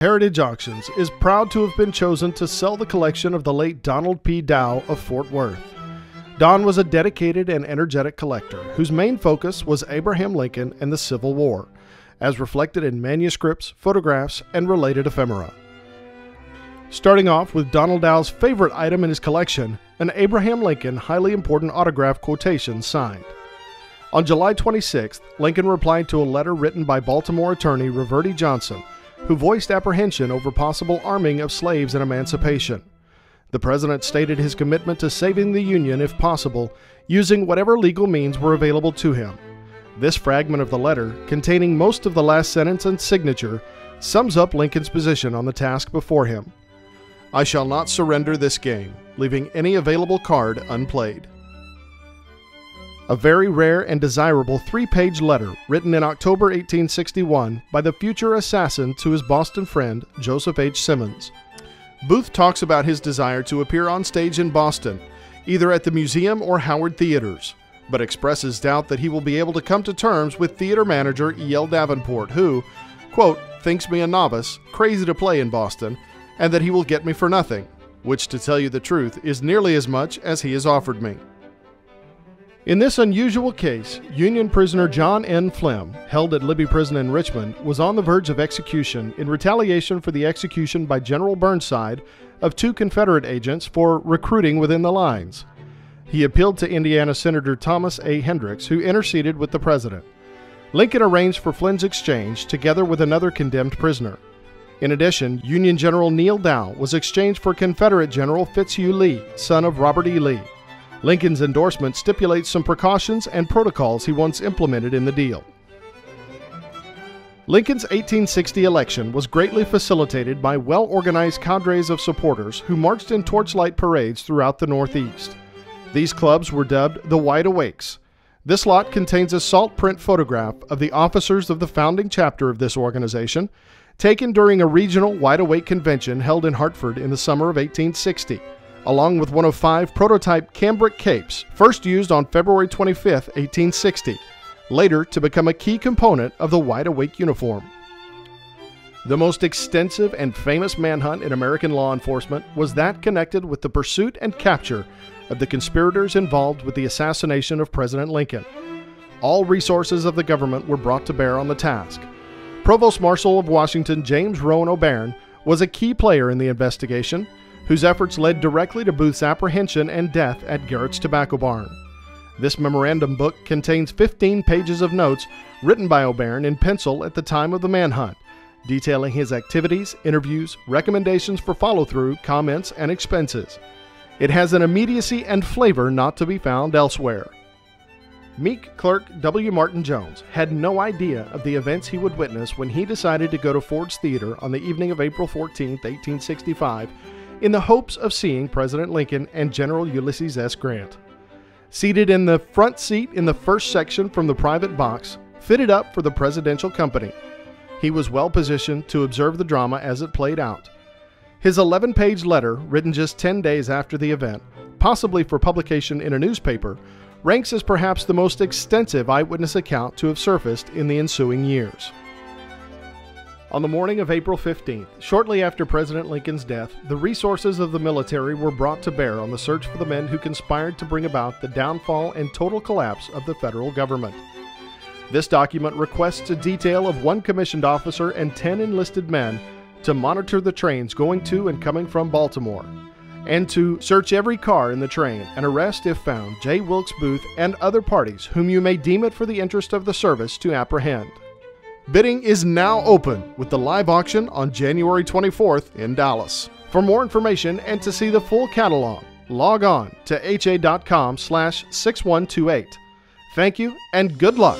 Heritage Auctions is proud to have been chosen to sell the collection of the late Donald P. Dow of Fort Worth. Don was a dedicated and energetic collector whose main focus was Abraham Lincoln and the Civil War, as reflected in manuscripts, photographs, and related ephemera. Starting off with Donald Dow's favorite item in his collection, an Abraham Lincoln highly important autograph quotation signed. On July 26th, Lincoln replied to a letter written by Baltimore attorney Reverdy Johnson, who voiced apprehension over possible arming of slaves and emancipation. The president stated his commitment to saving the Union if possible, using whatever legal means were available to him. This fragment of the letter, containing most of the last sentence and signature, sums up Lincoln's position on the task before him. "I shall not surrender this game, leaving any available card unplayed." A very rare and desirable 3-page letter written in October 1861 by the future assassin to his Boston friend, Joseph H. Simmons. Booth talks about his desire to appear on stage in Boston, either at the Museum or Howard Theaters, but expresses doubt that he will be able to come to terms with theater manager E.L. Davenport, who, quote, "thinks me a novice, crazy to play in Boston, and that he will get me for nothing, which, to tell you the truth, is nearly as much as he has offered me." In this unusual case, Union prisoner John N. Flynn, held at Libby Prison in Richmond, was on the verge of execution in retaliation for the execution by General Burnside of 2 Confederate agents for recruiting within the lines. He appealed to Indiana Senator Thomas A. Hendricks, who interceded with the president. Lincoln arranged for Flynn's exchange together with another condemned prisoner. In addition, Union General Neal Dow was exchanged for Confederate General Fitzhugh Lee, son of Robert E. Lee. Lincoln's endorsement stipulates some precautions and protocols he once implemented in the deal. Lincoln's 1860 election was greatly facilitated by well-organized cadres of supporters who marched in torchlight parades throughout the Northeast. These clubs were dubbed the Wide Awakes. This lot contains a salt print photograph of the officers of the founding chapter of this organization, taken during a regional Wide Awake convention held in Hartford in the summer of 1860. Along with one of 5 prototype cambric capes, first used on February 25, 1860, later to become a key component of the Wide Awake uniform. The most extensive and famous manhunt in American law enforcement was that connected with the pursuit and capture of the conspirators involved with the assassination of President Lincoln. All resources of the government were brought to bear on the task. Provost Marshal of Washington James Rowan O'Beirne was a key player in the investigation, whose efforts led directly to Booth's apprehension and death at Garrett's Tobacco Barn. This memorandum book contains 15 pages of notes written by O'Beirne in pencil at the time of the manhunt, detailing his activities, interviews, recommendations for follow-through, comments, and expenses. It has an immediacy and flavor not to be found elsewhere. Meek Clerk W. Martin Jones had no idea of the events he would witness when he decided to go to Ford's Theater on the evening of April 14, 1865, in the hopes of seeing President Lincoln and General Ulysses S. Grant. Seated in the front seat in the first section from the private box, fitted up for the presidential company, he was well positioned to observe the drama as it played out. His 11-page letter, written just 10 days after the event, possibly for publication in a newspaper, ranks as perhaps the most extensive eyewitness account to have surfaced in the ensuing years. On the morning of April 15th, shortly after President Lincoln's death, the resources of the military were brought to bear on the search for the men who conspired to bring about the downfall and total collapse of the federal government. This document requests a detail of 1 commissioned officer and 10 enlisted men to monitor the trains going to and coming from Baltimore, and to search every car in the train and arrest, if found, J. Wilkes Booth and other parties whom you may deem it for the interest of the service to apprehend. Bidding is now open with the live auction on January 24th in Dallas. For more information and to see the full catalog, log on to ha.com/6128. Thank you and good luck.